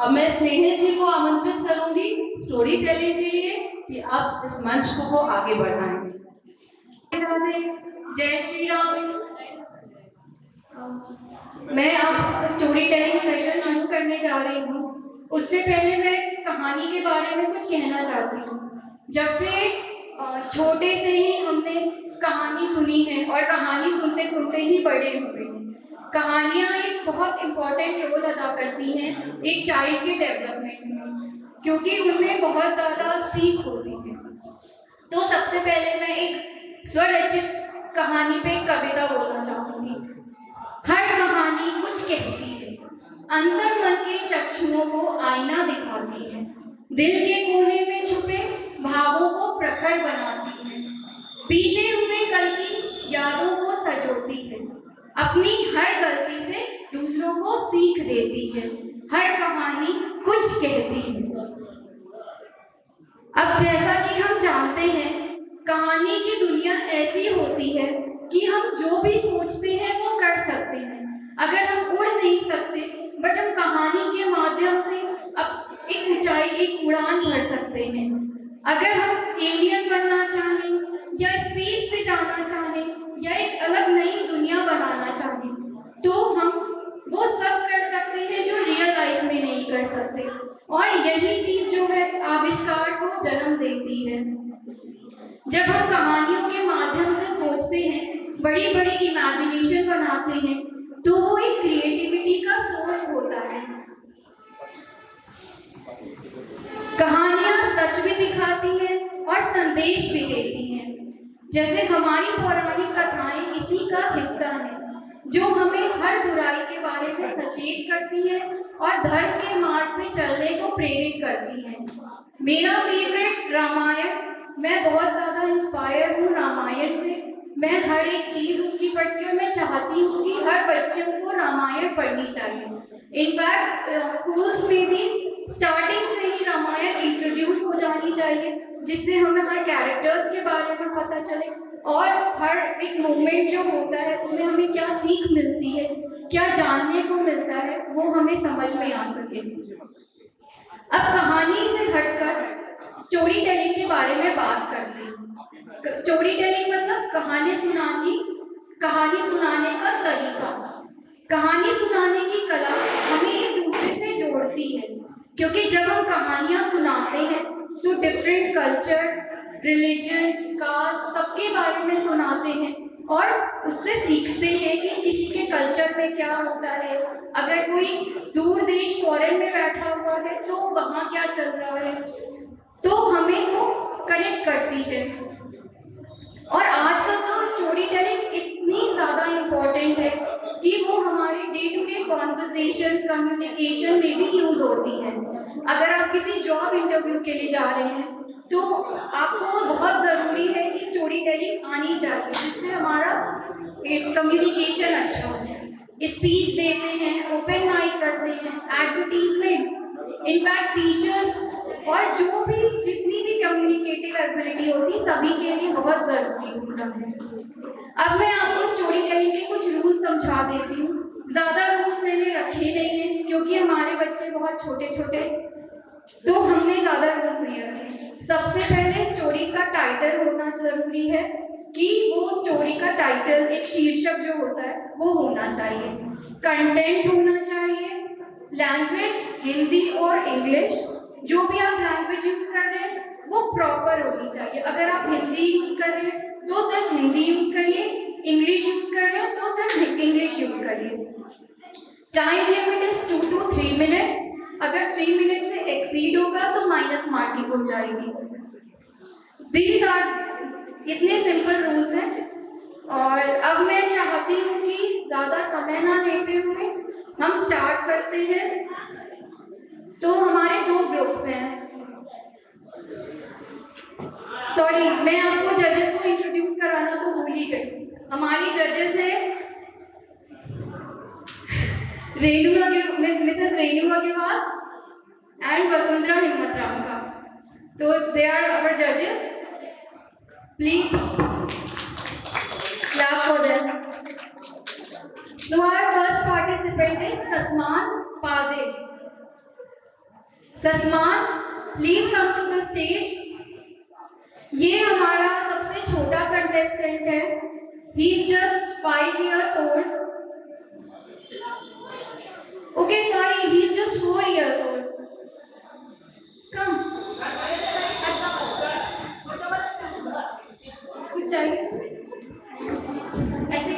अब मैं स्नेहिल जी को आमंत्रित करूंगी स्टोरी टेलिंग के लिए कि अब इस मंच को वो आगे बढ़ाएं। राधे, जय श्री राम। मैं अब स्टोरी टेलिंग सेशन शुरू करने जा रही हूँ। उससे पहले मैं कहानी के बारे में कुछ कहना चाहती हूँ। जब से छोटे से ही हमने कहानी सुनी है और कहानी सुनते सुनते ही बड़े हुए हैं। कहानियाँ एक बहुत इम्पोर्टेंट रोल अदा करती हैं एक चाइल्ड के डेवलपमेंट में, क्योंकि उनमें बहुत ज़्यादा सीख होती है। तो सबसे पहले मैं एक स्वरचित कहानी पे कविता बोलना चाहूँगी। हर कहानी कुछ कहती है, अंतर मन के चक्षुओं को आईना दिखाती है, दिल के कोने में छुपे भावों को प्रखर बनाती है, बीते हुए कल की यादों को सजोती है, अपनी हर गलती से दूसरों को सीख देती है। हर कहानी कुछ कहती है। अब जैसा कि हम जानते हैं, कहानी की दुनिया ऐसी होती है कि हम जो भी सोचते हैं वो कर सकते हैं। अगर हम उड़ नहीं सकते, बट हम कहानी के माध्यम से अब एक ऊंचाई, एक उड़ान भर सकते हैं। अगर हम एलियन बनना चाहें या स्पेस पे जाना चाहें या एक अलग नई दुनिया बनाना चाहें, तो हम वो सब कर सकते हैं जो रियल लाइफ में नहीं कर सकते। और यही चीज जो है आविष्कार को जन्म देती है। जब हम कहानियों के माध्यम से सोचते हैं, बड़ी बड़ी इमेजिनेशन बनाते हैं, तो वो एक क्रिएटिविटी का सोर्स होता है। कहानियां सच भी दिखाती है और संदेश भी देती हैं। जैसे हमारी पौराणिक कथाएं इसी का हिस्सा हैं, जो हमें हर बुराई के बारे में सचेत करती है और धर्म के मार्ग पे चलने को प्रेरित करती है। मेरा फेवरेट रामायण, मैं बहुत ज़्यादा इंस्पायर हूँ रामायण से। मैं हर एक चीज़ उसकी पढ़ती हूँ। मैं चाहती हूँ कि हर बच्चे को रामायण पढ़नी चाहिए। इनफैक्ट स्कूल्स में भी स्टार्टिंग से ही रामायण इंट्रोड्यूस हो जानी चाहिए, जिससे हमें हर कैरेक्टर्स के बारे में पता चले और हर एक मोमेंट जो होता है उसमें हमें क्या सीख मिलती है, क्या जानने को मिलता है, वो हमें समझ में आ सके। अब कहानी से हटकर स्टोरी टेलिंग के बारे में बात करते हैं। स्टोरी टेलिंग मतलब कहानी सुनाने का तरीका। कहानी सुनाने की कला हमें एक दूसरे से जोड़ती है, क्योंकि जब हम कहानियाँ सुनाते हैं तो डिफरेंट कल्चर, रिलीजन, कास्ट सबके बारे में सुनाते हैं और उससे सीखते हैं कि किसी के कल्चर में क्या होता है। अगर कोई दूर देश फॉरेन में बैठा हुआ है तो वहाँ क्या चल रहा है, तो हमें वो कनेक्ट करती है। और आजकल तो स्टोरी टेलिंग इतनी ज़्यादा इम्पोर्टेंट है कि वो हमारे day to day conversation, communication में भी यूज़ होती है। अगर आप किसी जॉब इंटरव्यू के लिए जा रहे हैं तो आपको बहुत ज़रूरी है कि स्टोरी टेलिंग आनी चाहिए, जिससे हमारा कम्युनिकेशन अच्छा हो। स्पीच देते हैं, ओपन माइक करते हैं, एडवर्टीजमेंट्स, इनफैक्ट टीचर्स और जो भी जितनी भी कम्युनिकेटिव एबिलिटी होती है सभी के लिए बहुत ज़रूरी होता है। अब मैं आपको स्टोरी टेलिंग के कुछ रूल्स समझा देती हूँ। ज़्यादा रूल्स मैंने रखे नहीं हैं क्योंकि हमारे बच्चे बहुत छोटे छोटे, तो हमने ज़्यादा रूल्स नहीं रखे। सबसे पहले स्टोरी का टाइटल होना ज़रूरी है, कि वो स्टोरी का टाइटल, एक शीर्षक जो होता है वो होना चाहिए। कंटेंट होना चाहिए, लैंग्वेज हिंदी और इंग्लिश, जो भी आप लैंग्वेज यूज़ कर रहे हैं वो प्रॉपर होनी चाहिए। अगर आप हिंदी यूज़ कर रहे हैं तो सिर्फ हिंदी यूज़ करिए, इंग्लिश यूज़ कर रहे हो तो सिर्फ इंग्लिश यूज़ करिए। Time limit is 2 to 3 minutes. अगर 3 मिनट से एक्सीड होगा तो माइनस मार्किंग हो जाएगी। दीज आर इतने सिंपल रूल्स हैं। और अब मैं चाहती हूँ कि ज़्यादा समय ना लेते हुए हम स्टार्ट करते हैं। तो हमारे 2 ग्रुप्स हैं। सॉरी, मैं आपको जजेस को इंट्रोड्यूस कराना तो भूल ही गई। हमारी जजेस हैं मिसेस रेणु अग्रवाल एंड वसुंधरा हिम्मतराम का। तो दे आर आवर जजेस, please clap for them. So our first participant is Sasman Pade. Sasman, please come to the stage. ये हमारा सबसे छोटा कंटेस्टेंट है। He is just 5 years old. Okay, sorry, he is just 4 years old. Come. कुछ चाहिए? ऐसे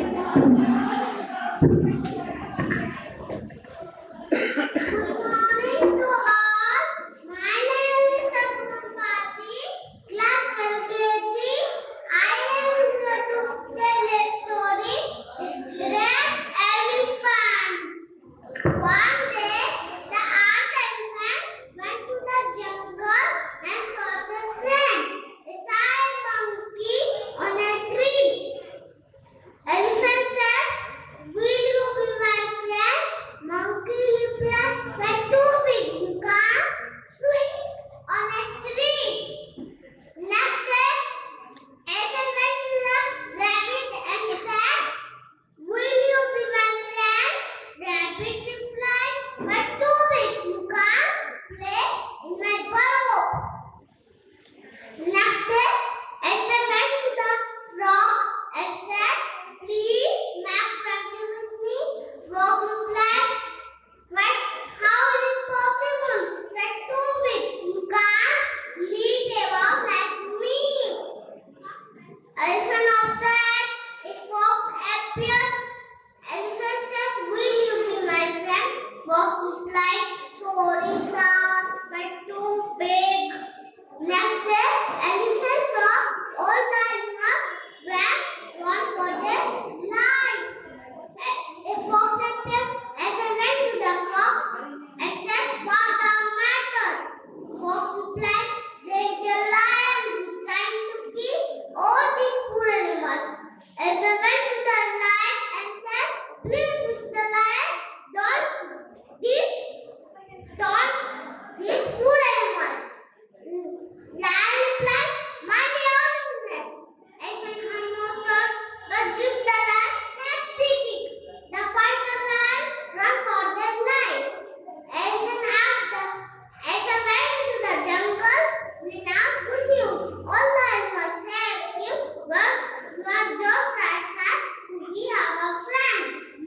Good morning to all. My name is Sasman Pati, class LKG. I am here to tell a story. The Great Elephant. One day, the ant elephant went to the jungle and sought a friend, a silent monkey on a tree. Elephant said, "Will you be my friend?" Monkey replied, "We're 2 feet. You can't swing on a tree." Next day, elephant went to the rabbit and said, "Will you be my friend?" Rabbit replied, "We're 2 feet. You can't play in my burrow." Next day, elephant went to the frog and said, "Please make friendship with me." Frog replied, "But how is it possible? We're 2 big. You can't leap above like me." Elephant observed a fox appeared. Elephant said, "Will you be my friend?" Fox replied, "Sorry, sir, we're too big." Next day, elephant saw all the animals were run for their lives. A fox appeared. Elephant went to the frog and said, "What the matter?" Fox replied, "There is a lion trying to kill all these poor animals." Elephant went to the lion and said, "Please, Mr. Lion, don't these poor animals." Lion replied, "Mind your own business." Elephant had no choice but give the lion hefty kick. The fighter lion ran for their life. Elephant went to the jungle with announced good news. All the animals thanked him, but you are just right, sir, to be our friend.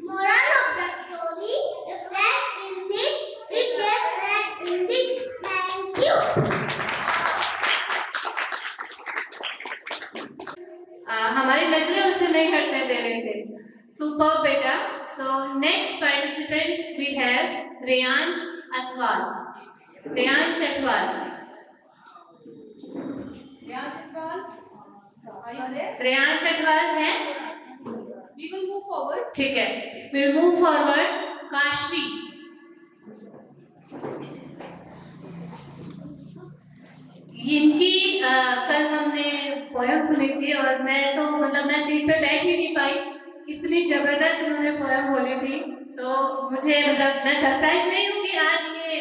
Moral of the story: a friend in need is a friend indeed. Thank you. हमारी नजरें उसे नहीं हटने दे रहे थे। Super बेटा। So next participant we have Reyansh Athwal. Reyansh Athwal. Reyansh Athwal है। We will move forward. ठीक है, विल मूव फॉरवर्ड। काशवी। इनकी कल हमने पोयम सुनी थी और मैं सीट पे बैठ ही नहीं पाई, इतनी जबरदस्त इन्होंने पोयम बोली थी। तो मुझे मैं सरप्राइज नहीं हूँ कि आज ये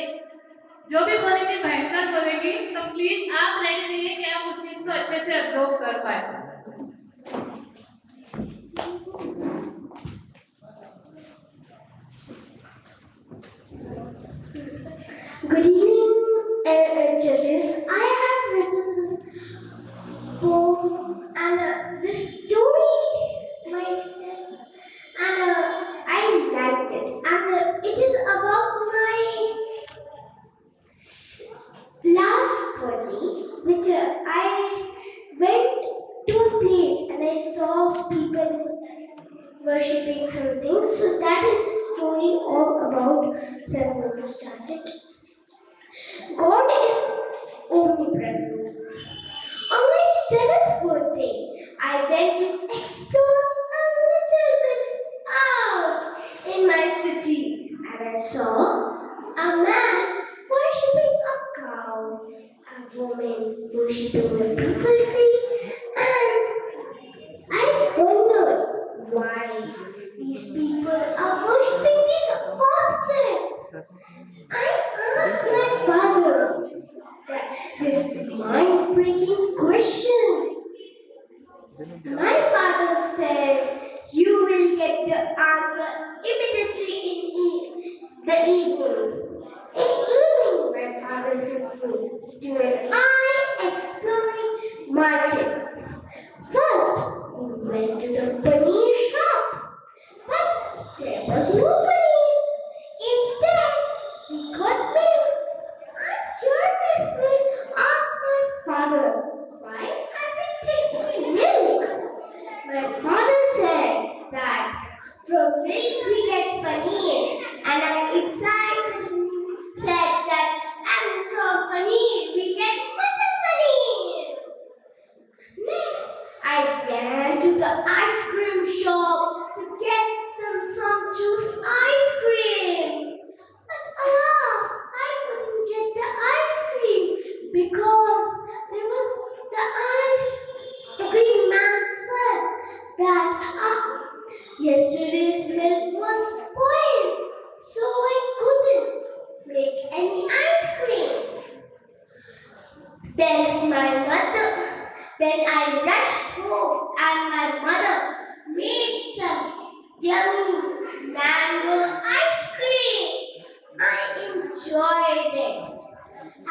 जो भी बोलेगी भयंकर बोलेगी, तो प्लीज आप रेडी रहिए कि आप उस चीज को अच्छे से ऑब्जर्व कर पाए। Good evening, judges. I have written this poem and this story myself, and I liked it. And it is about my last birthday, which I went to a place and I saw people worshipping something. So that is the story all about. So I'm going to start it. God is omnipresent. On my 7th birthday, I went to explore a little bit out in my city, and I saw a man worshipping a cow, a woman worshipping a people tree, and I wondered why these people are worshipping these objects. I asked my father this mind-breaking question. My father said, "You will get the answer immediately in the evening." In the evening, my father other to an eye-exploring market. First, we went to the paneer shop, but there was no paneer. Instead, we got milk. I curiously asked my father, why are we taking milk? My father said that from milk we get paneer, and I excitedly said that, and from paneer we get mutton paneer. Next, I ran to the ice cream shop to get some sumptuous ice cream. But alas, I couldn't get the ice cream because there was the ice cream man said that yesterday's milk was spoiled, so I couldn't make any ice cream. Then I rushed home and my mother made some yummy mango ice cream. I enjoyed it.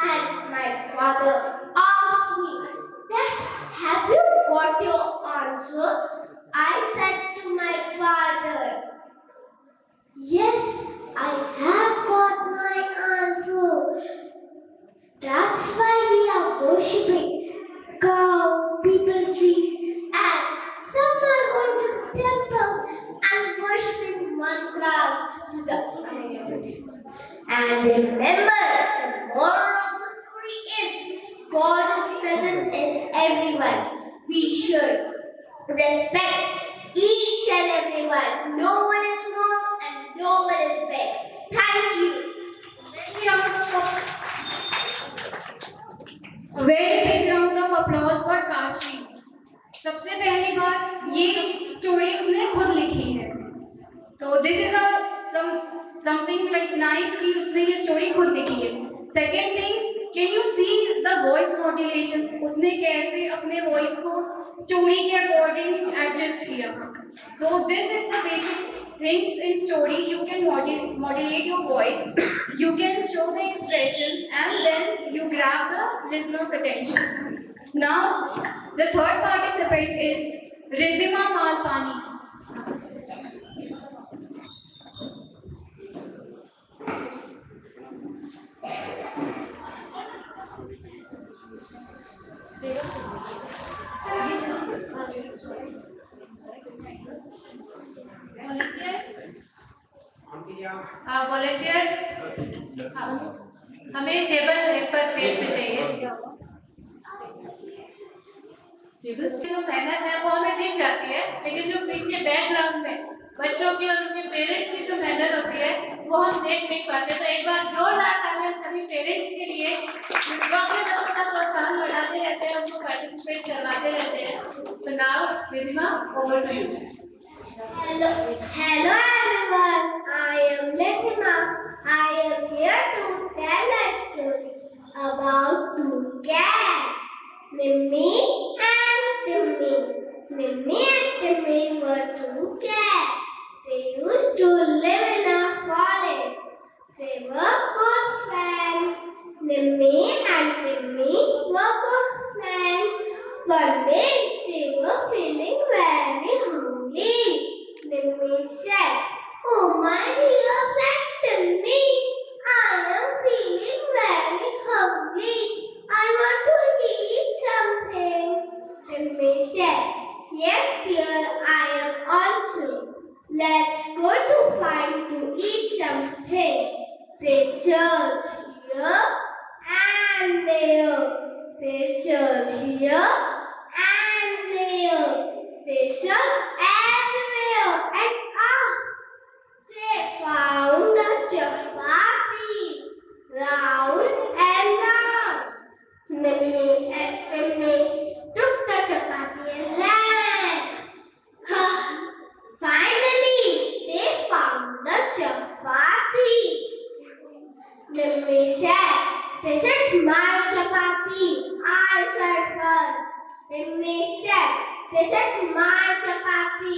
And my father asked me that, have you got your answer? I said to my father, yes, I have got my answer. That's why we are worshipping cow, people tree, and some are going to temples and worshipping mantras to the idols. And remember, the moral of the story is God is present in everyone. We should respect each and everyone. No one is small and no one is big. Thank you. Very big round of applause for Kashi. सबसे पहली बात ये story उसने खुद लिखी है, तो this is a something like nice कि उसने ये स्टोरी खुद लिखी है. Second thing, can you see the voice modulation, उसने कैसे अपने वॉइस को स्टोरी के अकॉर्डिंग एडजस्ट किया. So this is the basic things in story. You can modulate your voice, you can show the expressions, and then you grab the listener's attention. Now the third participant is Ridhima Malpani. Volunteers, हमें table helper stage से चाहिए. जो मेहनत है वो हमें दिख जाती है, लेकिन जो पीछे बैकग्राउंड में बच्चों की और उनके पेरेंट्स की जो मेहनत होती है वो हम देख नहीं पाते. तो एक बार जोरदार तालियां सभी पेरेंट्स के लिए जो अपने बच्चों का प्रोत्साहन बढ़ाते रहते हैं, उनको पार्टिसिपेट करवाते रहते हैं. तो now Ridhima, over to you. Hello everyone. I am Lathima. I am here to tell a story about two cats, Nimmi and Timmy. Nimmi and Timmy were two cats. They used to live in a forest. They were good friends. Nimmi and Timmy were good friends. One day they were feeling very hungry. Nimmi said, "Oh my dear friend Timmy, I am feeling very hungry. I want to eat something." Timmy said, "Yes dear, I am also. Let's go to find to eat something." They searched here and there. They searched here and there. They searched everywhere and they found a chapati, round and round. Nimmi and Timmy took the chapati and ran. Finally, they found the chapati. Nimmi said, "This is my chapati. I said first." Nimmi said, "This is my chapati.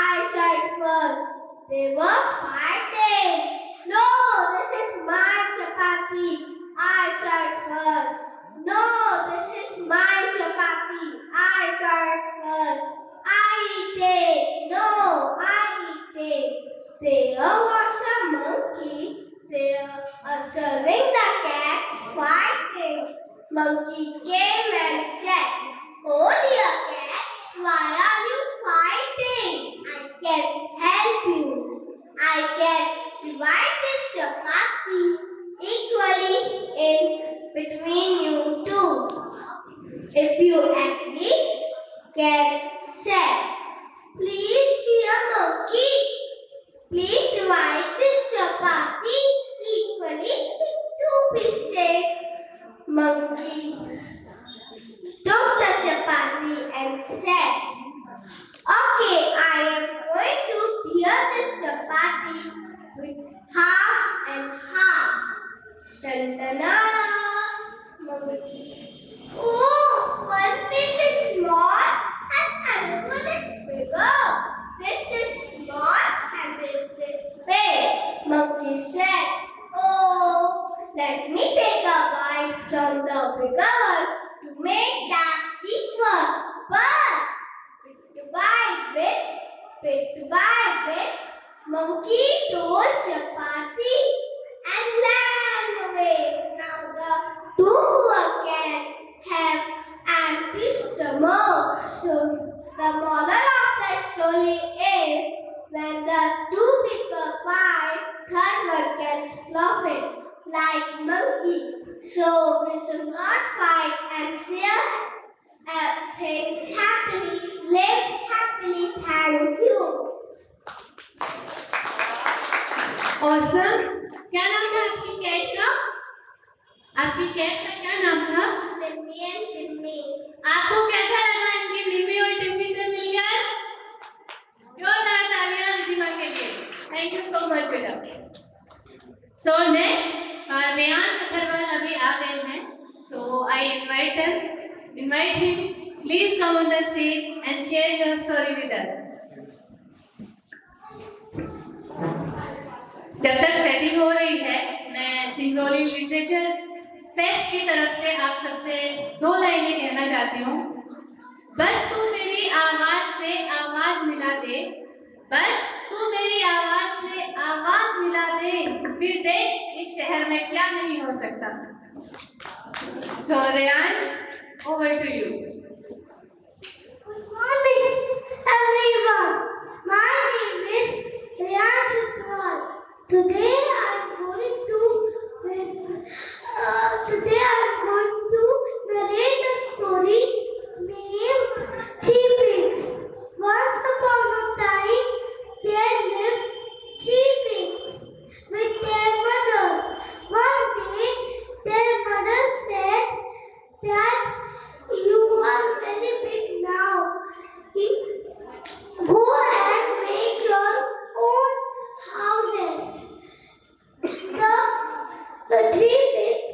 I said first." They were fighting. "No, this is my chapati. I said fighting. Monkey came and said, "Oh dear cats, why are you fighting? I can help you. I can divide this chapati equally in between you two. If you agree," cat said. "Please, dear monkey, please divide this chapati equally in two pieces." Monkey took the chapati and said, "Okay, I am going to tear this chapati with half and half." Dun dun dun. Monkey. "Oh, one piece is small and another one is bigger. This is small and this is big." Monkey said, "Oh, let me take a bite from the bigger one to make them equal." But bit by bit, monkey tore chapati and ran away. Now the two poor cats have empty stomach. So the moral of the story is, when the two people fight, third one gets profit, like monkey. So we should not fight and share things happily, live happily. Thank you. Awesome. क्या नाम था आपकी cat का? आपकी cat का क्या नाम था? Timmy and Timmy. आपको कैसा लगा इनकी लिम्मी और टिम्मी से मिलकर? जोरदार तालियां रिद्धिमा के लिए। थैंक यू सो मच बेटा। सो नेक्स्ट रेयांश अथरवाल अभी आ गए हैं। सो आई invite him. Please come on the stage and share your story with us. जब तक सेटिंग हो रही है, मैं सिंगरौली लिटरेचर फेस्ट की तरफ से आप सबसे 2 लाइनें कहना चाहती हूँ। बस तू मेरी आवाज से आवाज मिला दे, बस तू मेरी आवाज से आवाज मिला दे, फिर देख इस शहर में क्या नहीं हो सकता। So Reyansh, over to you. Good morning, everyone. My name is Reyansh Utwal. Today I'm going to narrate a story named Three Pigs. Once upon a time, there lived 3 pigs with their mothers. One day, their mother said that you are very big now. Go and make your own houses. The 3 pigs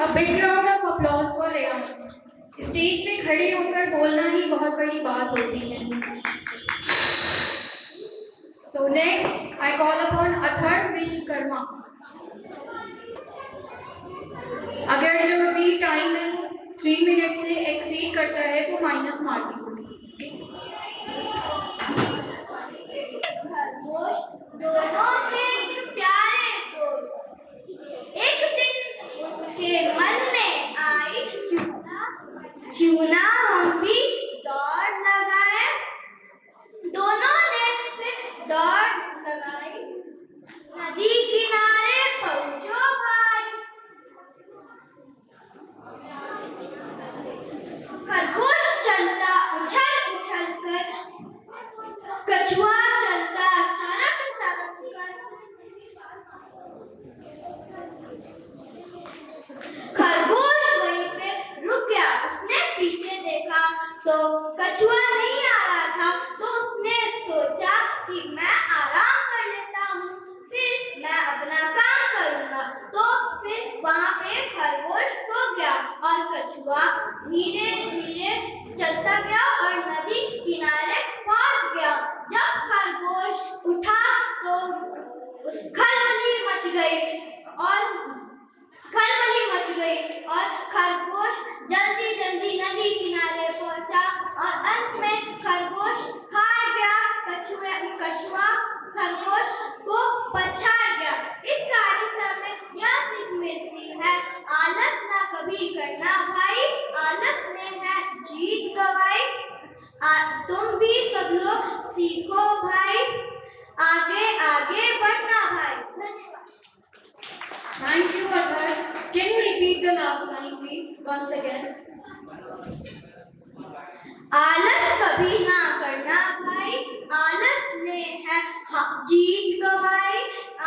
A big round of applause for Reyansh. Stage पे खड़े होकर बोलना ही बहुत बड़ी बात होती है. So next, I call upon Athar Vishwakarma. अगर जो भी टाइम है वो 3 मिनट से एक्सीड करता है तो माइनस मार दी. खरगोश दोनों थे एक प्यारे दोस्त। एक दिन उनके मन में आई क्यों ना हम भी दौड़ लगाए। दोनों ने फिर दौड़ लगाई। नदी किनारे पहुंचो भाई। खरगोश चलता उछल उछल कर, कछुआ चलता सरक सरक कर। खरगोश वहीं पे रुक गया। उसने पीछे देखा तो कछुआ नहीं आ रहा था, तो उसने सोचा कि मैं आराम कर लेता हूँ, फिर मैं अपना काम करूँगा। तो फिर वहाँ पे खरगोश सो गया और कछुआ धीरे धीरे चलता गया और नदी किनारे पहुँच गया। जब खरगोश उठा तो उस खलबली मच गई और खरगोश जल्दी जल्दी नदी किनारे पहुंचा और अंत में खरगोश हार गया। कछुआ खरगोश को पछाड़ गया। इस कहानी से हमें यह सीख मिलती है, आलस ना कभी करना भाई, आलस ने है जीत गवाई। तुम भी सब लोग सीखो भाई, आगे आगे बढ़ना भाई। धन्यवाद। Thank you, Athar. Can you repeat the last line, please, once again? आलस कभी ना करना भाई, आलस ने है जीत गवाई,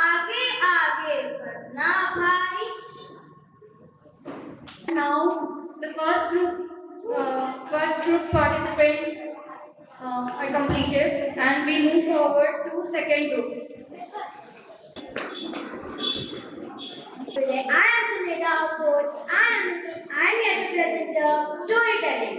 आगे आगे बढ़ना भाई। Now, the first group participants are completed, and we move forward to second group. Today I am Sunita Ford. I am here to present a storytelling.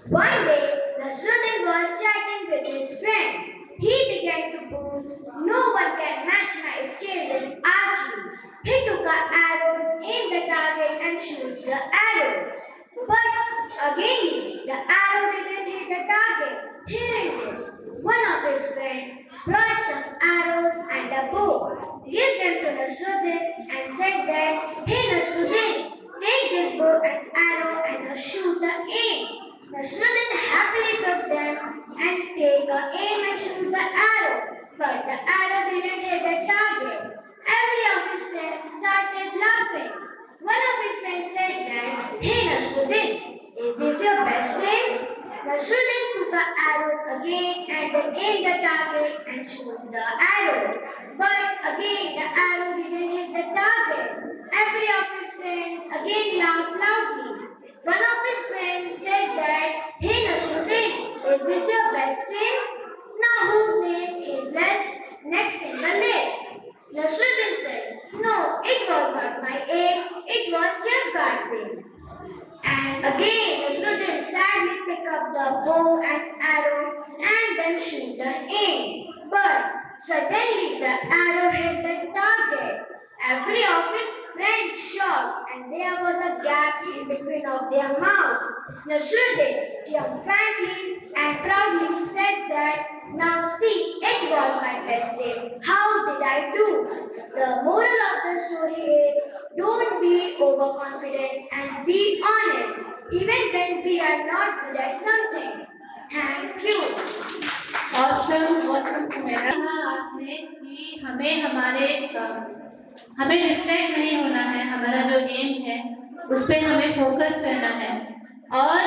One day, Nasruddin was chatting with his friends. He began to boast, "No one can match my skills in archery." He took arrows, aimed the target, and shot the arrow. But again, the arrow didn't hit the target. Hearing this, one of his friends brought some arrows and a bow, gave them to Nasruddin, and said that, "Hey Nasruddin, take this bow and arrow and shoot the aim." Nasruddin happily took them and take a aim and shoot the arrow, but the arrow didn't hit the target. Every of his friends started laughing. One of his friends said that, "Hey Nasruddin, is this your best aim?" Nasruddin took the arrows again and then aimed the target and shot the arrow. But again the arrow didn't hit the target. Every of his friends again laughed loudly. One of his friends said that, "Hey Nasruddin, is this your best aim?" Now whose name is next in the list? Nasruddin said, "No, it was not my aim, it was Jamkar's aim." And again Nasruddin sadly picked up the bow and arrow and then shoot the aim. But suddenly the arrow hit the target. Every of his friends shocked, and there was a gap in between of their mouths. Nasruddin triumphantly and proudly said that, "Now see, it was my best aim. How did I do?" The moral of the story is, don't be overconfident and be honest, even when we are not good at something. Thank you. awesome Sumera. आपने कि हमें distract नहीं होना है, हमारा जो M है उस पर हमें फोकस रहना है। और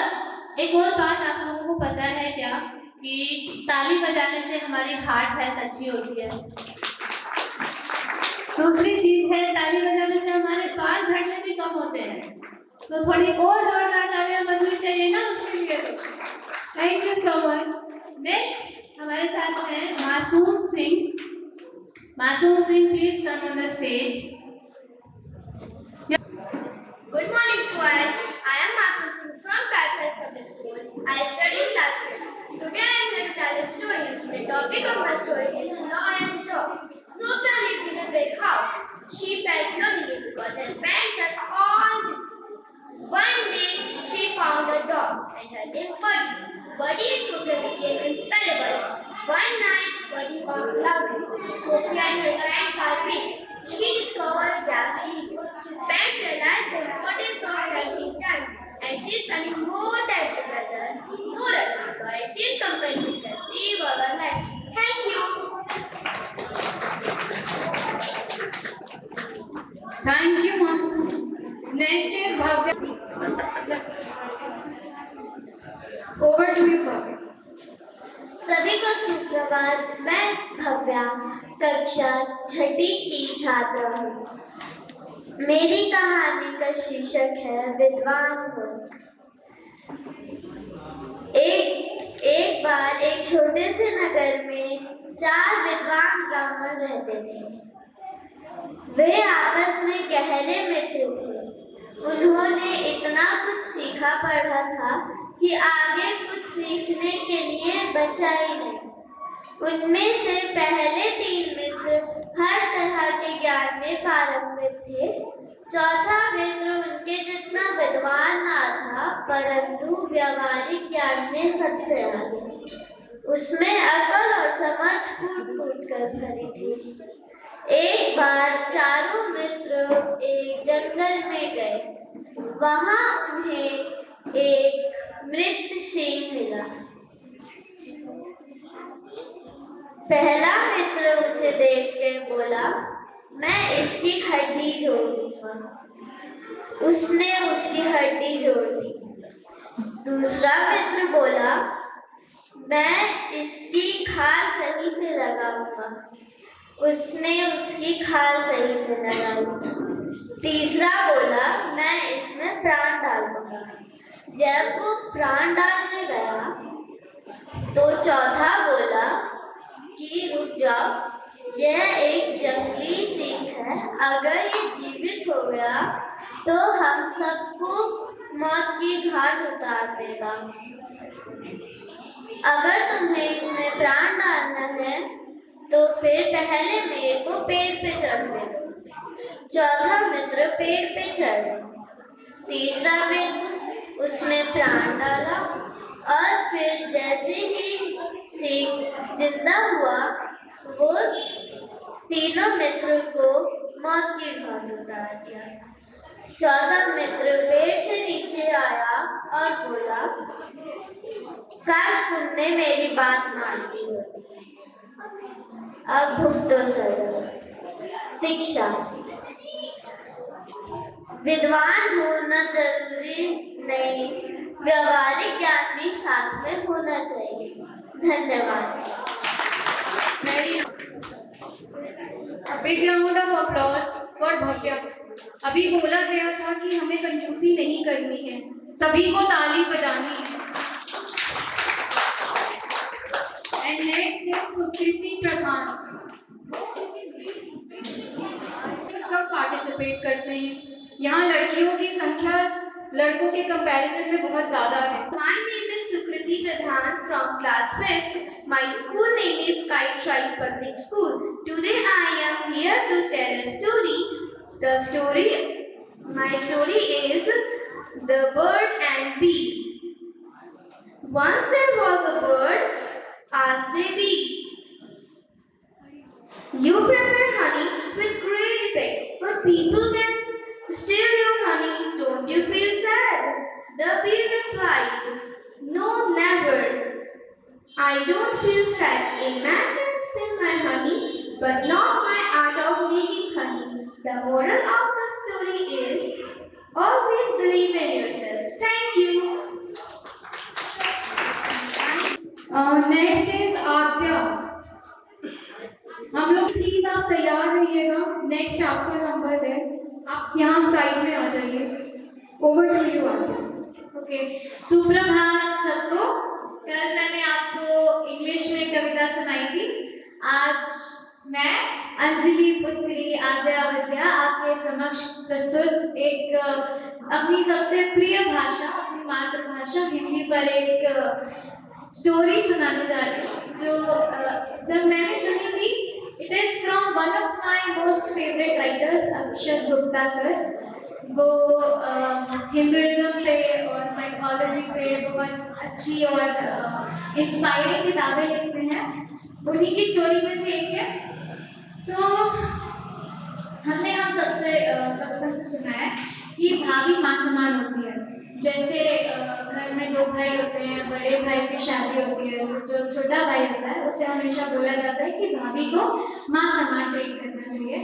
एक और बात आप लोगों को पता है क्या, कि ताली बजाने से हमारी हार्ट हेल्थ अच्छी होती है। दूसरी चीज है, ताली बजाने से हमारे बाल झड़ने भी कम होते हैं, तो थोड़ी और जोरदार तालियां बजनी चाहिए ना उसके लिए। Thank you so much. Next हमारे साथ हैं मासूम सिंह। मासूम Singh, please come on the stage. Good morning. Buddy and Sophia became inseparable. One night, Buddy walked loudly. Sophia and her parents are weak. She discovered gas leak. She parents realized the importance of family time, and she's spending more time together. Moral, but deep companionship can save our life. Thank you. Thank you, Master. Next is Bhavya. Over to you, Bhavya. सभी को सुप्रभात। मैं भव्या कक्षा छठी की छात्रा हूँ। मेरी कहानी का शीर्षक है विद्वान मूर्ख। एक बार एक छोटे से नगर में 4 विद्वान ब्राह्मण रहते थे। वे आपस में गहरे मित्र थे। उन्होंने इतना कुछ सीखा पढ़ा था कि आगे कुछ सीखने के लिए बचा ही नहीं। उनमें से पहले 3 मित्र हर तरह के ज्ञान में पारंगत थे। चौथा मित्र उनके जितना विद्वान ना था, परंतु व्यावहारिक ज्ञान में सबसे आगे। उसमें अकल और समझ कूट-कूट कर भरी थी। एक बार चारों मित्र एक जंगल में गए। वहां उन्हें एक मृत सिंह मिला। पहला मित्र उसे देख के बोला, मैं इसकी हड्डी जोड़ दूंगा। उसने उसकी हड्डी जोड़ दी। दूसरा मित्र बोला, मैं इसकी खाल सही से लगाऊंगा। उसने उसकी खाल सही से लगाई। तीसरा बोला, मैं इसमें प्राण डालूंगा। जब वो प्राण डालने गया तो चौथा बोला कि रुक जाओ, यह एक जंगली सिंह है। अगर ये जीवित हो गया तो हम सबको मौत की घाट उतार देगा। अगर तुम्हें इसमें प्राण डालना है तो फिर पहले मेरे को पेड़ पे चढ़ दे दो। चौथा मित्र पेड़ पे चढ़। तीसरा मित्र उसमें प्राण डाला और फिर जैसे ही सिंह जिंदा हुआ, वो तीनों मित्रों को मौत की घाट उतार दिया। चौथा मित्र पेड़ से नीचे आया और बोला, काश तुमने मेरी बात मान ली होती। अब भुगतो सजा। शिक्षा। विद्वान होना जरूरी नहीं, व्यवहारिक ज्ञान भी साथ में होना चाहिए। धन्यवाद। A big round of applause for Bhavya. अभी बोला गया था कि हमें कंजूसी नहीं करनी है, सभी को ताली बजानी है। And next is सुकृति प्रधान। कब पार्टिसिपेट करते हैं। यहाँ लड़कियों की संख्या लड़कों के कंपैरिजन में बहुत ज़्यादा है। My name is Sukriti Pradhan from class 5th. My school name is Kite Rise Public School. Today I am here to tell a story. My story is The Bird and Bee. Once there was a bird asked a bee, you prepare honey with great effect, but people can steal your honey. Don't you feel sad? The bee replied, no, never. I don't feel sad. A man can steal my honey, but not my art of making honey. The moral of the story is, always believe in yourself. Thank you. Next is Aadya. हम लोग please आप तैयार रहिएगा, next आपका number है, आप यहाँ side में आ जाइए। Over to you Aadya. Okay, सुप्रभात सबको। कल मैंने आपको इंग्लिश में कविता सुनाई थी। आज मैं अंजलि पुत्री आद्या विद्या आपके समक्ष प्रस्तुत एक अपनी सबसे प्रिय भाषा, अपनी मातृभाषा हिंदी पर एक स्टोरी सुनाने जा रही हूँ, जो जब मैंने सुनी थी, it is from one of my most favourite writers Akshat Gupta sir. वो हिंदुइज्म पे और माइथोलॉजी साइकोलॉजी पे बहुत अच्छी और इंस्पायरिंग किताबें लिखते हैं, उन्हीं की स्टोरी में से एक है। तो हम सबसे बचपन से सुना है कि भाभी माँ समान होती है। जैसे घर में दो भाई होते हैं, बड़े भाई की शादी होती है, जो छोटा भाई होता है उसे हमेशा बोला जाता है कि भाभी को माँ समान ट्रीट करना चाहिए।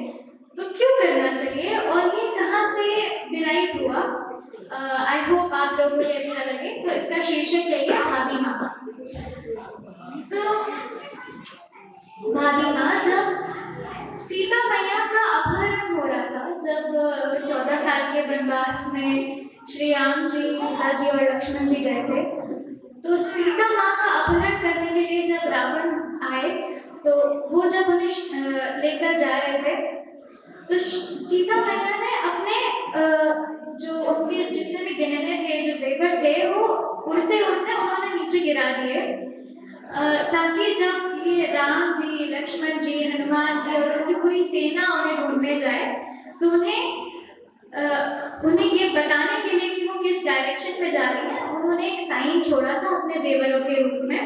तो क्यों करना चाहिए और ये कहाँ से डिराइव हुआ? आई होप आप लोगों को ये अच्छा लगे। तो इसका शीर्षक यही है, भाभी माँ। तो भाभी माँ, जब सीता मैया का अपहरण हो रहा था, जब 14 साल के वनवास में श्री राम जी, सीता जी और लक्ष्मण जी गए थे, तो सीता माँ का अपहरण करने के लिए जब रावण आए, तो वो जब उन्हें लेकर जा रहे थे, तो सीता मैया ने अपने जो उनके जितने भी गहने थे, जो जेवर थे, वो उड़ते उड़ते उन्होंने नीचे गिरा दिए, ताकि जब ये राम जी, लक्ष्मण जी, हनुमान जी और उनकी पूरी सेना उन्हें ढूंढने जाए, तो उन्हें ये बताने के लिए कि वो किस डायरेक्शन में जा रही है, उन्होंने एक साइन छोड़ा था अपने जेवरों के रूप में।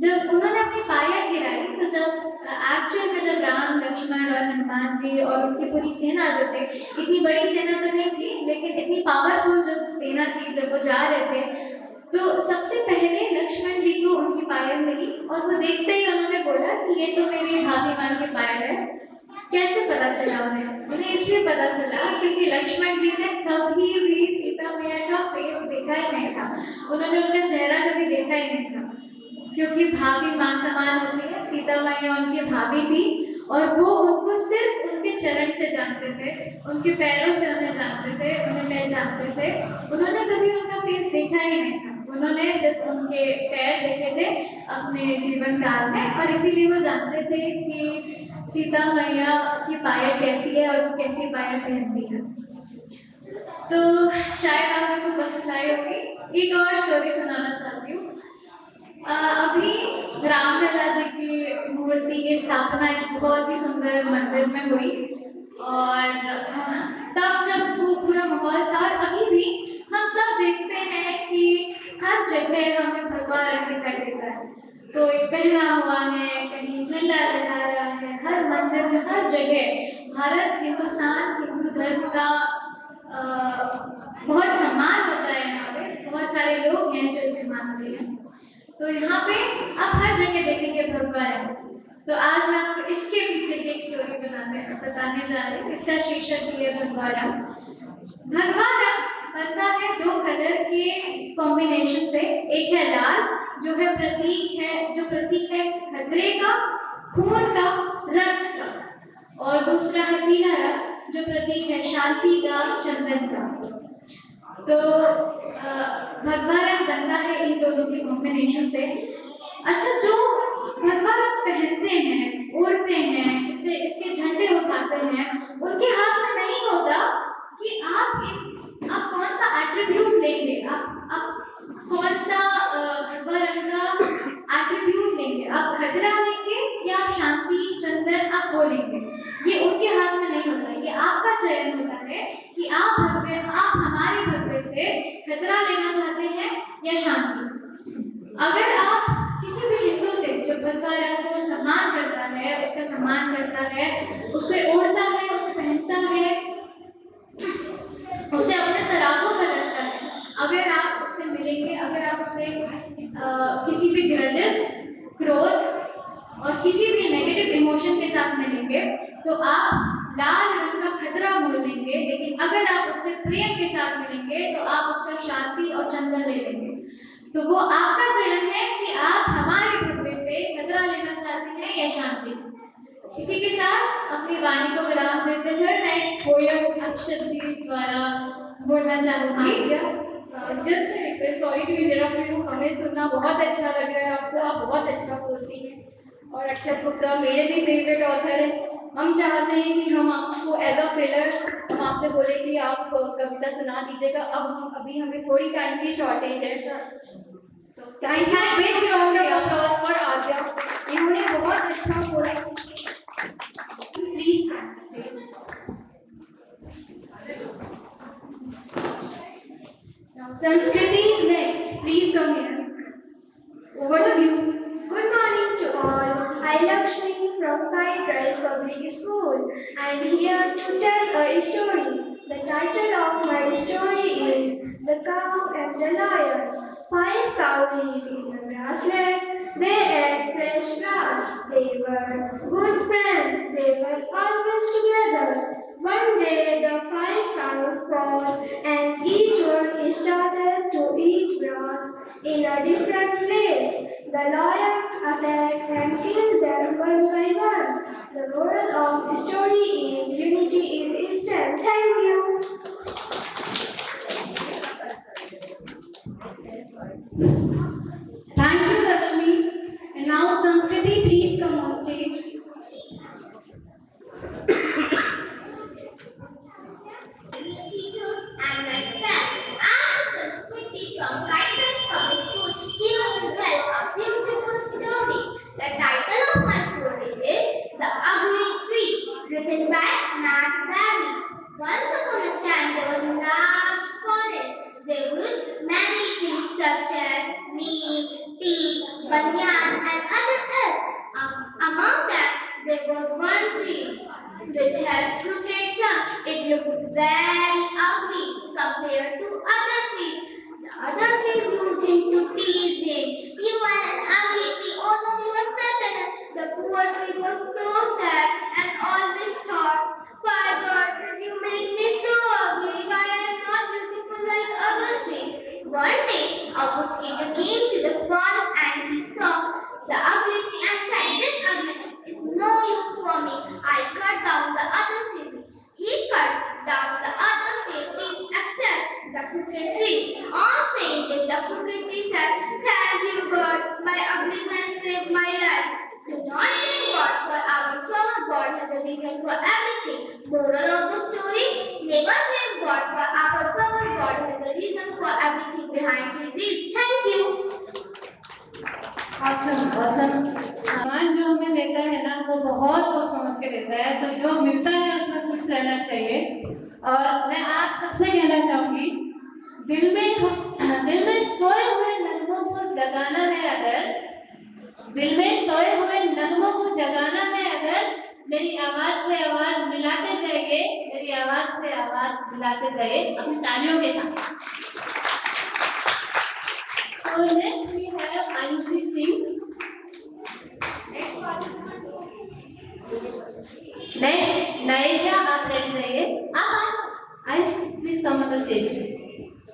जब उन्होंने अपनी पायल गिराई, तो जब एक्चुअल में जब राम, लक्ष्मण और हनुमान जी और उनकी पूरी सेना जो थे, इतनी बड़ी सेना तो नहीं थी, लेकिन इतनी पावरफुल जो सेना थी, जब वो जा रहे थे, तो सबसे पहले लक्ष्मण जी को उनकी पायल मिली और वो देखते ही उन्होंने बोला कि ये तो मेरी भाभी माँ की पायल है। कैसे पता चला उन्हें इसलिए पता चला क्योंकि लक्ष्मण जी ने कभी भी सीता मैया का फेस देखा ही नहीं था, उन्होंने उनका चेहरा कभी देखा ही नहीं था, क्योंकि भाभी माँ समान होती है। सीता मैया उनकी भाभी थी और वो उनको सिर्फ उनके चरण से जानते थे, उनके पैरों से उन्हें जानते थे, उन्हें पहचानते थे। उन्होंने कभी उनका फेस देखा ही नहीं था, उन्होंने सिर्फ उनके पैर देखे थे अपने जीवन काल में, और इसीलिए वो जानते थे कि सीता मैया की पायल कैसी है और वो कैसी पायल पहनती है। तो शायद आप मेरे को पसंद आई होगी। एक और स्टोरी सुनाना चाहती हूँ। अभी रामलला जी की मूर्ति की स्थापना एक बहुत ही सुंदर मंदिर में हुई, और तब जब वो पूरा माहौल था, और अभी भी हम सब देखते हैं कि हर जगह हमें भगवा रंग दिखाई देता है। तो एक पहना हुआ है, कहीं झंडा लहरा रहा है, हर मंदिर में, हर जगह भारत, हिंदुस्तान, हिंदू धर्म का बहुत सम्मान होता है। यहाँ पे बहुत सारे लोग हैं जो इसे मानते हैं। तो यहाँ पे आप हर जगह देखेंगे भगवा रंग। तो आज मैं आपको इसके पीछे की एक स्टोरी बताने जा रही हूँ। इसका शीर्षक ये है, भगवा रंग। भगवा रंग बनता है दो कलर के कॉम्बिनेशन से। एक है लाल, जो प्रतीक है खतरे का, खून का, रक्त का, और दूसरा है पीला रंग, जो प्रतीक है शांति का, चंदन का। तो भगवा रंग बनता है इन दोनों के कॉम्बिनेशन से। अच्छा, जो भगवा रंग पहनते हैं, उड़ते हैं, इसके झंडे उठाते हैं, उनके हाथ में नहीं होता कि आप कौन सा एट्रीब्यूट लेंगे, आप कौन सा भगवा रंग का एट्रीब्यूट लेंगे, आप खतरा लेंगे या आप शांति, चंदन, आप वो लेंगे। ये उनके हाथ में नहीं होता, ये आपका चयन होता है कि आप हमारे भगवे से खतरा लेना चाहते हैं या शांति। अगर आप किसी भी हिंदू से जो भगवा रंग को सम्मान करता है, उसका सम्मान करता है, उसे ओढ़ता है, उसे पहनता है, उसे अपने सराखों पर रखता है, अगर आप उससे मिलेंगे, अगर आप उससे किसी भी ग्रजेस, क्रोध और किसी भी नेगेटिव इमोशन के साथ मिलेंगे, तो आप लाल रंग का खतरा मोल लेंगे। लेकिन अगर आप उससे प्रेम के साथ मिलेंगे, तो आप उसका शांति और चंदन ले लेंगे। तो वो आपका चयन है कि आप हमारे भगवे से खतरा लेना चाहते हैं या शांति। इसी के साथ अपनी वाणी को विराम देते हुए मैं पोयम अक्षत जी द्वारा बोलना चाहूँगी। Just request, sorry to interrupt you, हमें सुनना बहुत अच्छा लग रहा है आपको, आप बहुत अच्छा बोलती हैं। और अक्षत गुप्ता मेरे भी फेवरेट ऑथर हैं। हम चाहते हैं कि हम आपको एज अ फिलर हम आपसे बोले कि आप कविता सुना दीजिएगा। अभी हमें थोड़ी टाइम की शॉर्टेज है। So thank you, big round of applause for Aadya, इन्होंने बहुत अच्छा बोला। Please stage. Now Sanskriti is next. please come here. Over to you. Good morning to all. I Lakshmi from Kite Rise Public School. I am here to tell a story. The title of my story is The Cow and the Lion. 5 cows lived in a grassland. They ate fresh grass. They were good friends. They were always together. One day the 5 cows fought and each one started to eat grass in a different place. The lion attacked and killed them one by one. The moral of the story is unity is strength. Thank you. Thank you, Lakshmi. And now, Sanskriti, please come on stage. Dear teachers and my friends, I am Sanskriti from Kaitrans Public School. Here to tell a beautiful story. The title of my story is The Ugly Tree, written by Matt Barry. Once upon a time, there was a large forest. There was many trees such as neem, teak, banyan, and other herbs. Among them, there was one tree which has crooked tongue. It looked very ugly compared to other trees. The other trees used him to tease him. You are an ugly tree, although you are such an. The poor tree was so sad and always thought, "By God, did you make me so ugly? Why I am not beautiful like other trees?" One day, a wood eater came to the forest and he saw the ugly tree and said, "This ugliness is no use for me. I cut down the other tree." He cut down the other trees except the crooked tree. On saying this, the crooked tree said, "Thank you, God. My ugliness saved my life." Do not blame God for our trouble. God has a reason for everything. Moral of the story: never blame God for our trouble. God has a reason for everything behind his deeds. Thank you. awesome. भगवान जो हमें देता है ना वो बहुत सोच समझ के देता है, तो जो मिलता है उसमें खुश रहना चाहिए। और मैं आप सबसे कहना चाहूंगी, दिल में सोए हुए नगमों को जगाना है अगर, दिल में सोए हुए नगमों को जगाना है अगर, मेरी आवाज से आवाज मिलाते जाइए, मेरी आवाज से आवाज मिलाते जाइए अपनी तालियों के साथ। So next we have Ayushi Singh. Next, Naisha, आप ready रहिए। आप Ayushi, please come on the stage.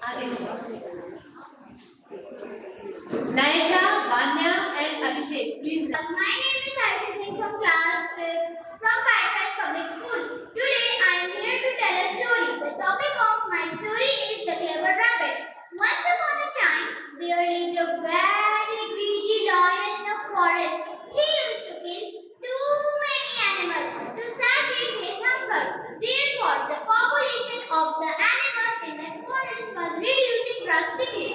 आगे से। Naisha, Vanya and Abhishek, please. My name is Aisha Singh from class 5th from Kaitrans Public School. Today I am here to tell a story. The topic of my story is the clever rabbit. Once upon a time, there lived a very greedy lion in a forest. He used to kill too many animals to satiate his hunger. Therefore, the population of the animals in that forest was reducing drastically.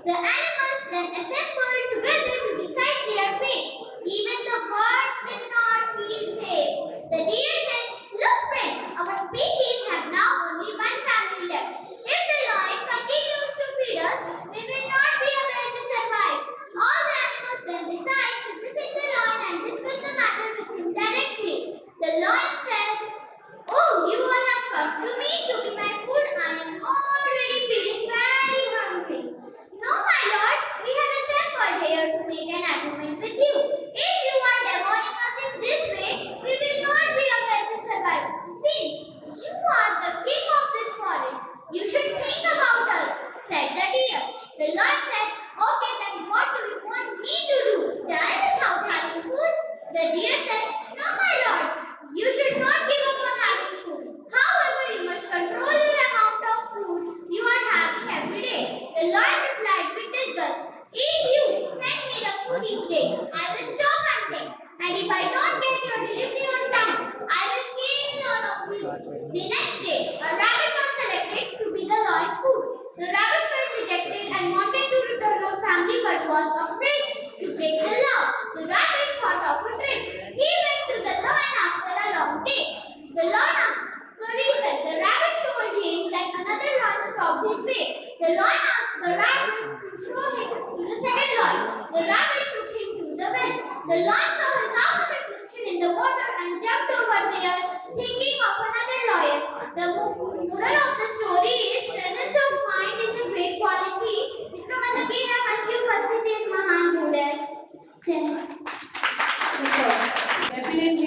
The animals then assembled together to decide their fate. Even the birds did not feel safe. The deer said, "Look friends, our species have now only one family left. If the lion continues to feed us, we will not be able to survive." All the animals then decide to visit the lion and discuss the matter with him directly. The lion said, "Oh, you all have come to me to be my food. I am already feeling very hungry." "No, my lord, we have assembled here to make an agreement with you. If you are devouring us in this way, we will not be able to survive. Since you are the king of this forest, you should think about us," said the deer. The lion said, "Okay, then what do you want me to do? Die without having food?" The deer said, "No, my lord, you should not give up on having food. However, you must control your amount of food you are having every day." The lion replied with disgust, "If you send me the food each day, I will stop hunting. And if I don't get your delivery on time, I will kill all of you." The next day, a rabbit was selected to be the lion's food. The rabbit felt dejected and wanted to return home family but was afraid to break the law. The rabbit thought of a trick. He went to the lion after a long day. The lion asked the reason. The rabbit told him that another lion stopped his way. The lion asked the rabbit to show him the second lion. The rabbit took him to the well. The lion saw his own reflection in the water and jumped over there, thinking of another lion. The moral of the story is presence of mind is a great quality. इसका मतलब ये है मन की उपस्थिति एक महान गुण है. डेफिनेटली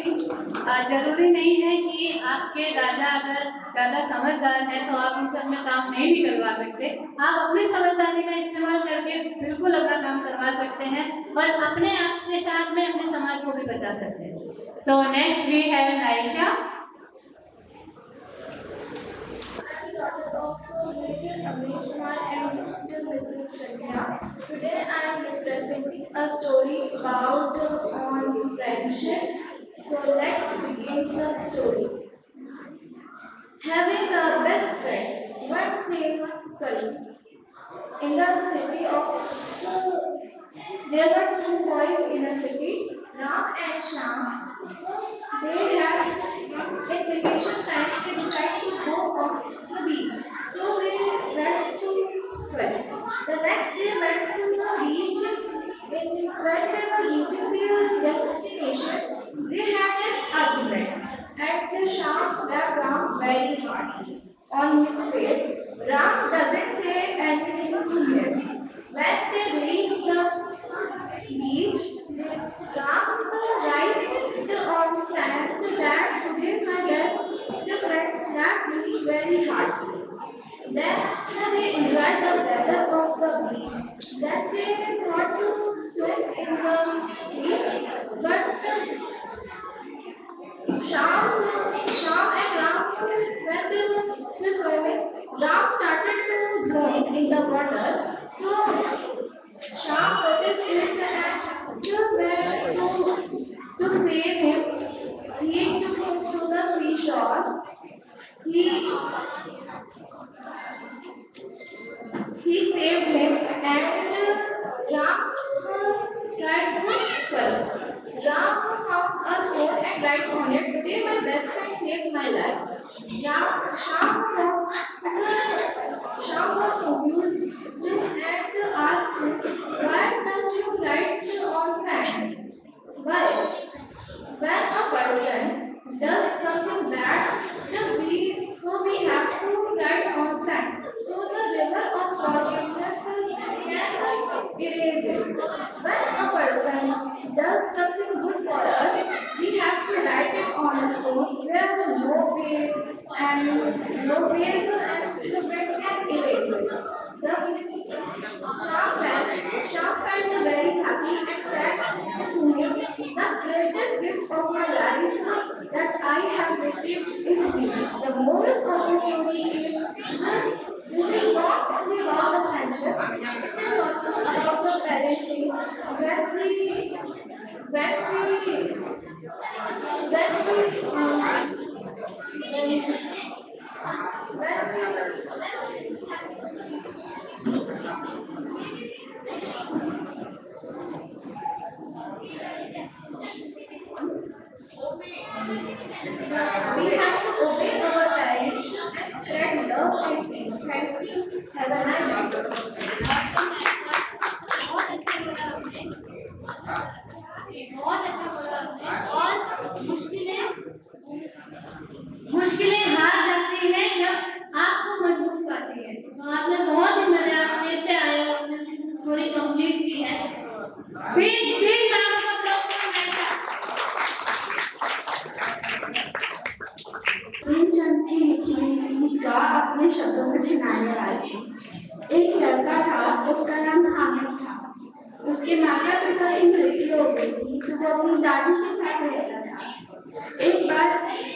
जरूरी नहीं है कि आपके राजा अगर ज्यादा समझदार हैं तो आप उनसे अपना काम नहीं निकलवा सकते. आप अपनी समझदारी का इस्तेमाल करके बिल्कुल अपना काम करवा सकते हैं और अपने आप के साथ में अपने समाज को भी बचा सकते हैं. So next we have Ayesha. Daughter of Mr. Amrit Kumar and Mrs. Sandhya. Today I am representing a story about on friendship. So let's begin the story. Having a best friend. In the city of there were two boys in a city, Ram and Sham. They had in vacation time they decided to go on the beach. So they went to swim. The next day went to the beach. When they were reaching their destination, they had an argument. And the Sham slapped Ram very hard on his face. Ram doesn't say anything to him. When they reached the beach, Ram right on sand that today my best friend slapped me very hard. Then they enjoyed the weather of the beach. Then they thought to swim in the sea, but Sham and Ram, when they were swimming, Ram started to drown in the water. So Sham noticed it and went to save him. He took him to the seashore. He saved him and Ram tried to swim. Ram found a stone and write on it, "Today my best friend saved my life." Sham was confused and asked him, "Why does you write on sand?" Why? When a person does something bad, we have to write on sand. So the river of forgiveness can erase it. When a person does something good for us, we have to write it on a stone where no wave and the wind can erase it. The Sham felt very happy and said to him, "The greatest gift of my life that I have received is you." The moral of the story is this is not only about the friendship, it is also about the parenting. We have to obey our parents and spread love and peace. Thank you. Have a nice day. बहुत अच्छा बोला आपने. और मुश्किलें हार जाती हैं जब आपको मजबूत पाती है. तो आपने बहुत ही मजा आप स्टेज पे आए और आपने स्टोरी कंप्लीट की है. Big round of applause for Ayesha. Premchand की लिखी हुई गीत का अपने शब्दों में सुनाने वाली हूँ. एक लड़का था, उसका नाम हामिद था. उसके माता पिता की मृत्यु हो गई थी तो वो अपनी दादी के साथ रहता था. एक बार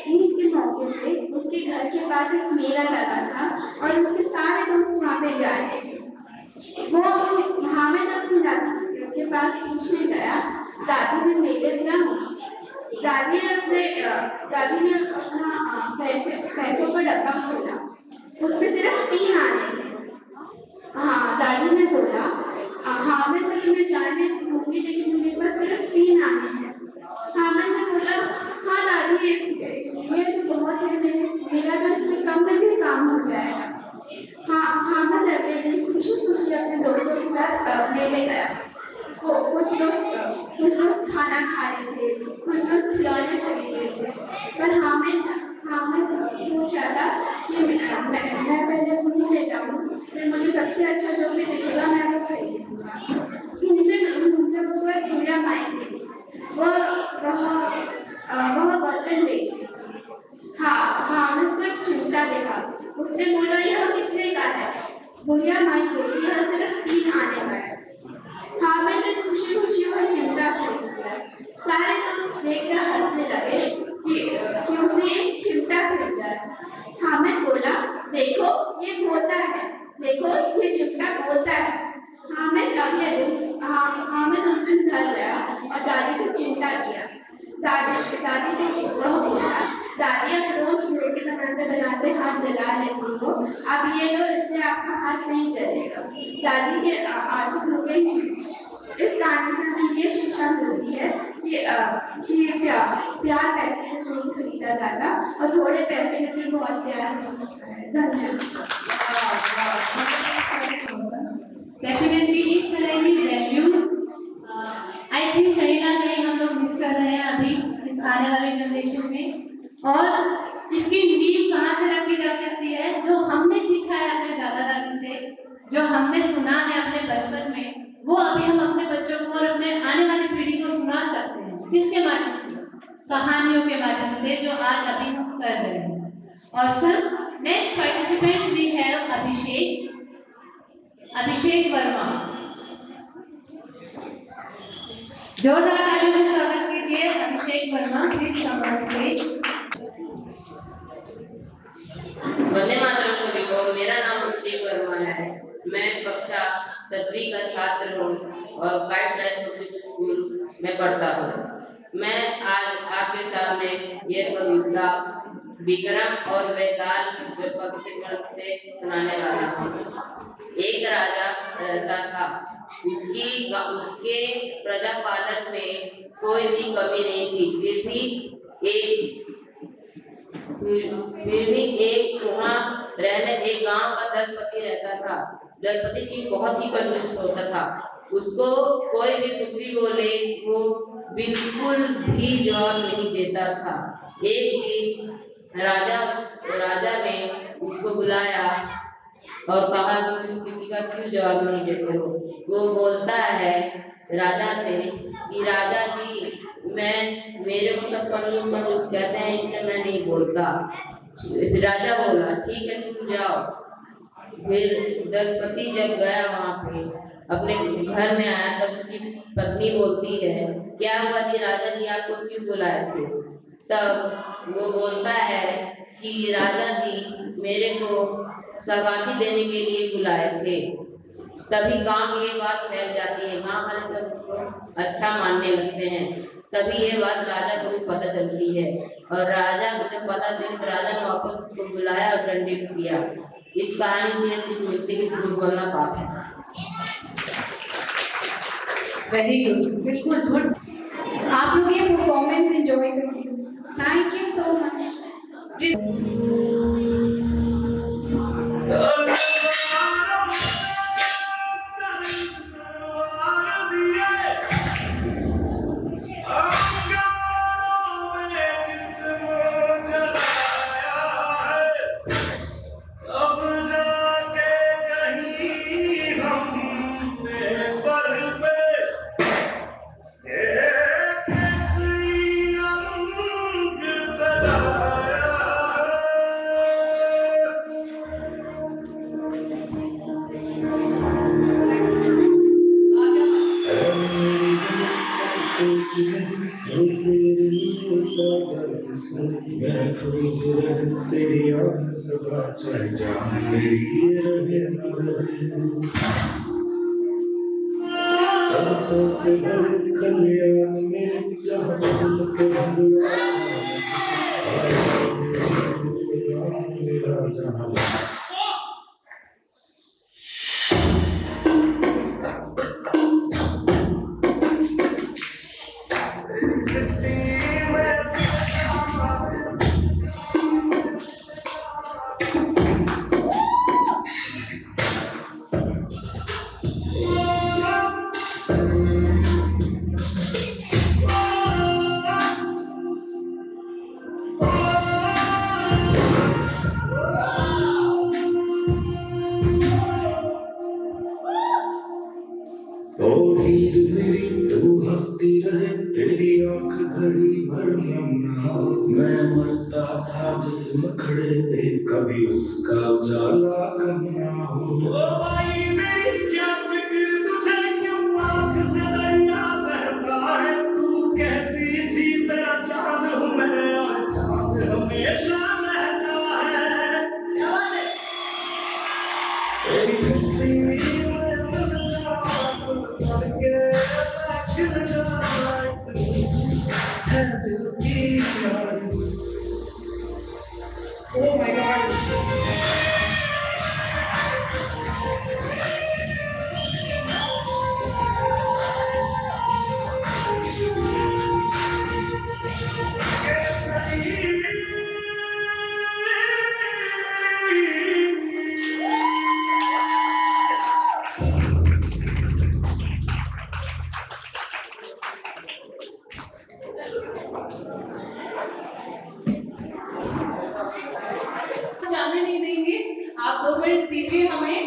ईद के मौके पे उसके घर के पास एक मेला लगा था और उसके सारे दोस्त वहाँ पे जा रहे थे. वो हामिद अपनी दादी के पास पूछने गया, "दादी मैं मेले जाऊँ?" दादी ने अपना पैसों का डब्बा खोला. उसमें सिर्फ 3 आने थे. हाँ, दादी ने बोला, "हामिद मैं तुम्हें जाने दूंगी लेकिन मेरे पास सिर्फ 3 आने हैं." हामिद ने बोला, "हाँ दादी ये तो बहुत है, मेरा तो इससे कम में भी काम हो जाएगा." हाँ, हामिद अगले दिन साथ मेले गया। कुछ दोस्त खाना खा रहे थे, कुछ दोस्त खिलौने खरीद रहे थे, पर हामिद सोच रहा था कि मैं पहले घूम लेता हूँ, फिर मुझे सबसे अच्छा जो भी दिखेगा मैं वो खरीद लूँगा। घूमते उसको एक बुढ़िया माई मिली। वह बर्तन बेच रही थी। हामिद को एक चिमटा देखा। उसने बोला, यह कितने का है? बुढ़िया माई बोली, यह सिर्फ 3 आने का है। हामिद ने खुशी खुशी वह चिमटा खरीद लिया। सारे दोस्त देखकर हंसने लगे कि उसने एक चिमटा खरीदा है। हामिद बोला, देखो ये बोलता है, देखो ये चिमटा बोलता है। हामिद उस दिन घर गया और दादी को चिमटा दिया। दादी को वह बोला, दादी आप रोज रोटी बनाते बनाते हाथ जला लेती हो, अब ये लो, इससे आपका हाथ नहीं जलेगा। दादी के आंसू रुके ही। इस कहानी से हमें ये शिक्षा मिलती है कि प्यार पैसे से नहीं खरीदा जाता और थोड़े पैसे में भी बहुत प्यार हो सकता है। धन्यवाद। डेफिनेटली इस तरह की वैल्यूज आई थिंक कहीं ना कहीं हम लोग मिस कर रहे हैं अभी इस आने वाली जनरेशन में। और इसकी नींव कहाँ से रखी जा सकती है? जो हमने सीखा है अपने दादा दादी से, जो हमने सुना है अपने बचपन में, वो अभी हम अपने बच्चों को और अपने आने वाली पीढ़ी को सुना सकते हैं। किसके माध्यम से? कहानियों के माध्यम से, जो आज अभी हम कर रहे हैं। और sir, next participant we have Abhishek Verma. जोरदार तालियों से स्वागत कीजिए Abhishek Verma, please come on stage. वंदे मातरम सभी को। मेरा नाम अभिषेक वर्मा है। मैं कक्षा 7वीं का छात्र हूँ और काइट राइस पब्लिक स्कूल में पढ़ता हूँ। मैं आज आपके सामने यह कविता विक्रम और वेताल गणपति से सुनाने वाला हूँ। एक राजा रहता था। उसके प्रजा पालन में कोई भी कमी नहीं थी। फिर भी एक वहाँ रहने एक गांव का दलपति रहता था। दलपति सिंह बहुत ही कंजूस होता था। उसको कोई भी कुछ भी बोले वो बिल्कुल भी जवाब नहीं देता था। एक दिन राजा ने उसको बुलाया और कहा कि तुम किसी का क्यों जवाब नहीं देते हो? वो बोलता है राजा से कि राजा जी, मेरे को सब कंजूस कहते हैं, इसलिए मैं नहीं बोलता। फिर राजा बोला, ठीक है तुम जाओ। फिर दलपति जब गया वहाँ पे अपने घर में आया तब उसकी पत्नी बोलती है, क्या हुआ जी, राजा जी आपको क्यों बुलाए थे? तब वो बोलता है कि राजा जी मेरे को शाबाशी देने के लिए बुलाए थे। तभी गांव में ये बात फैल जाती है, गांव वाले सब उसको अच्छा मानने लगते हैं। तभी ये बात राजा को भी पता चलती है और राजा को जब पता चली तो राजा ने वापस उसको बुलाया और दंडित किया। इस कहानी से ये सीख मिलती है कि झूठ बोलना पाप है। वेरी गुड, बिल्कुल झूठ। आप लोग ये परफॉर्मेंस एंजॉय करेंगे। Thank you so much. तेरी आन सदा पहचान मेरी ये रहे न रहे। सरसों से भरे खलियान में जहाँ बोल के भगवान मेरा जहाँ। तस्वीर मेरी तू हंसती रहे, तेरी आंख घड़ी भर नम ना हो। मैं मरता था जिसम खड़े पे, कभी उसका उजाला कम ना हो। ओ भाई मेरी क्या फिक्र तुझे, क्यों आंख से दरिया बहता है। तू कहती थी तेरा चांद हूँ मैं, और चांद हमेशा रहता है। क्या बात है? तेरी गलती में बदल जाऊं, पढ़ के मैं खिल जाऊं, इतनी सी है दिल की आरज़ू। Oh my God! जाने नहीं देंगे। आप 2 मिनट दीजिए हमें,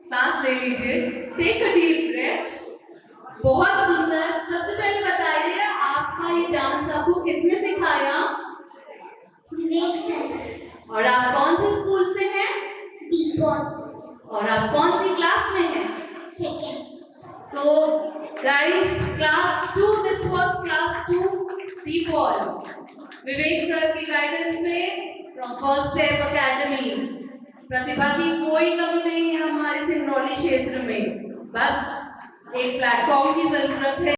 सांस ले लीजिए, टेक अ डीप ब्रेथ। बहुत सुंदर। सबसे पहले बताइए, आपका ये डांस आपको किसने सिखाया? विवेक सर। और आप कौन से स्कूल से हैं? दीपक। और आप कौन सी क्लास में हैं? Second. So, guys, class 2, this was class 2, Deepal. Vivek sir की गाइडेंस में from First Step Academy. प्रतिभा की कोई कमी नहीं है हमारे सिंगरौली क्षेत्र में, बस एक प्लेटफॉर्म की जरूरत है।